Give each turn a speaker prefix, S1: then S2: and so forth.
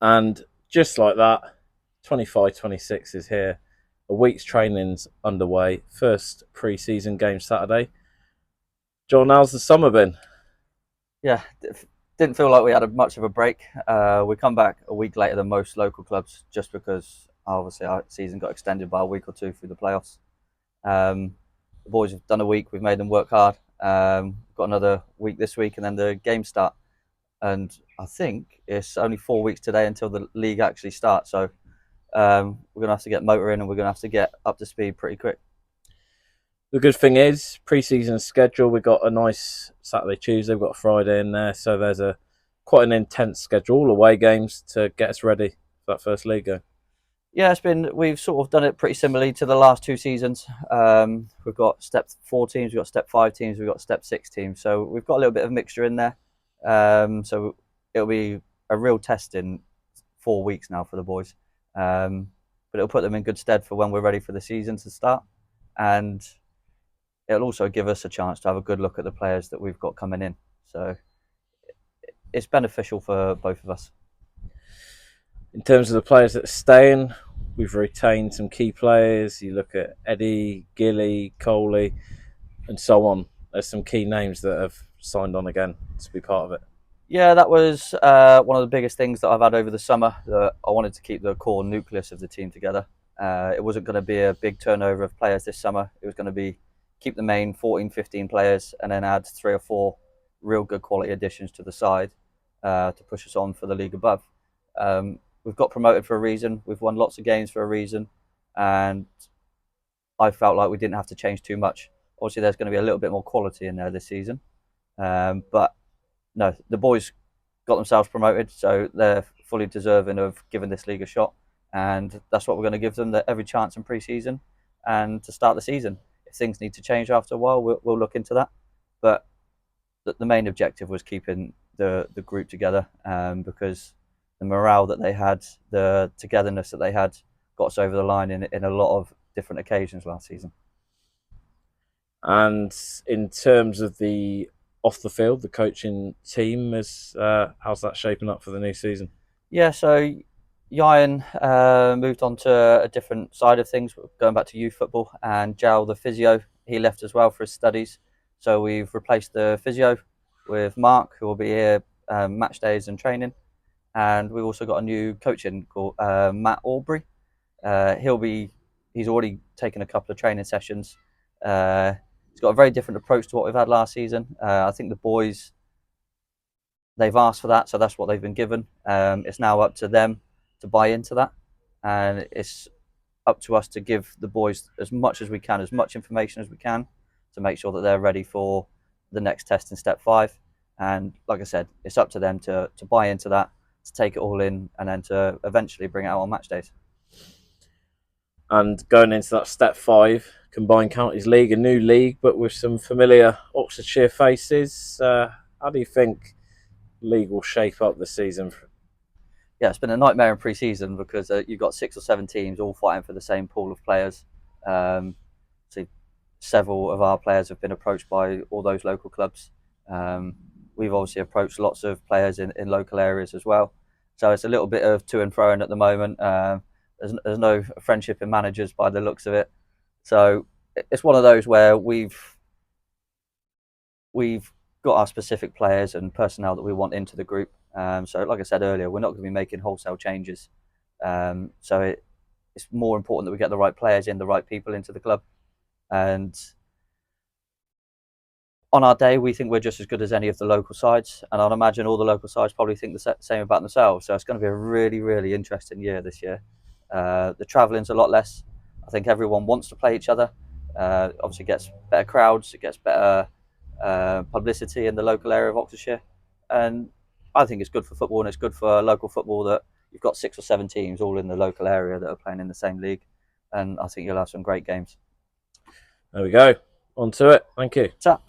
S1: And just like that, 25-26 is here. A week's training's underway. First pre-season game Saturday. John, how's the summer been?
S2: Yeah, didn't feel like we had much of a break. We come back a week later than most local clubs, just because obviously our season got extended by a week or two through the playoffs. The boys have done a week. We've made them work hard. Got another week this week, and then the games start. And I think it's only 4 weeks today until the league actually starts. So we're gonna have to get motoring, and we're gonna have to get up to speed pretty quick.
S1: The good thing is, pre-season schedule, we've got a nice Saturday, Tuesday, we've got a Friday in there, so there's a quite an intense schedule, all away games to get us ready for that first league game.
S2: Yeah, we've sort of done it pretty similarly to the last two seasons. We've got step 4 teams, we've got step 5 teams, we've got step 6 teams. So we've got a little bit of mixture in there. So it'll be a real test in 4 weeks now for the boys. But it'll put them in good stead for when we're ready for the season to start. And it'll also give us a chance to have a good look at the players that we've got coming in. So it's beneficial for both of us.
S1: In terms of the players that are staying, we've retained some key players. You look at Eddie, Gilly, Coley, and so on. There's some key names that have signed on again to be part of it.
S2: Yeah, that was one of the biggest things that I've had over the summer. That I wanted to keep the core nucleus of the team together. It wasn't going to be a big turnover of players this summer. It was going to be keep the main 14, 15 players and then add 3 or 4 real good quality additions to the side to push us on for the league above. We've got promoted for a reason. We've won lots of games for a reason. And I felt like we didn't have to change too much. Obviously, there's going to be a little bit more quality in there this season. But no, the boys got themselves promoted, so they're fully deserving of giving this league a shot. And that's what we're going to give them every chance in pre-season and to start the season. If things need to change after a while, we'll look into that. But the main objective was keeping the group together because the morale that they had, the togetherness that they had, got us over the line in a lot of different occasions last season.
S1: And in terms of the off the field, the coaching team is how's that shaping up for the new season?
S2: Yeah, so Ryan moved on to a different side of things, going back to youth football, and Jal, the physio, he left as well for his studies. So we've replaced the physio with Mark, who will be here match days and training, and we've also got a new coach in called Matt Aubrey. He's already taken a couple of training sessions. He's got a very different approach to what we've had last season. I think the boys, they've asked for that, so that's what they've been given. It's now up to them to buy into that, and it's up to us to give the boys as much as we can, as much information as we can, to make sure that they're ready for the next test in step 5. And like I said, it's up to them to buy into that, to take it all in, and then to eventually bring it out on match days.
S1: And going into that step 5, Combined Counties League, a new league, but with some familiar Oxfordshire faces. How do you think league will shape up this season?
S2: Yeah, it's been a nightmare in pre-season because you've got 6 or 7 teams all fighting for the same pool of players. So several of our players have been approached by all those local clubs. We've obviously approached lots of players in local areas as well. So it's a little bit of to and fro at the moment. There's no friendship in managers by the looks of it. So it's one of those where we've got our specific players and personnel that we want into the group. So like I said earlier, we're not going to be making wholesale changes. So it's more important that we get the right players in, the right people into the club. And on our day, we think we're just as good as any of the local sides. And I'd imagine all the local sides probably think the same about themselves. So it's going to be a really, really interesting year this year. The travelling's a lot less. I think everyone wants to play each other. Obviously, it gets better crowds, it gets better publicity in the local area of Oxfordshire, and I think it's good for football and it's good for local football that you've got 6 or 7 teams all in the local area that are playing in the same league, and I think you'll have some great games.
S1: There we go. On to it. Thank you.
S2: Ta.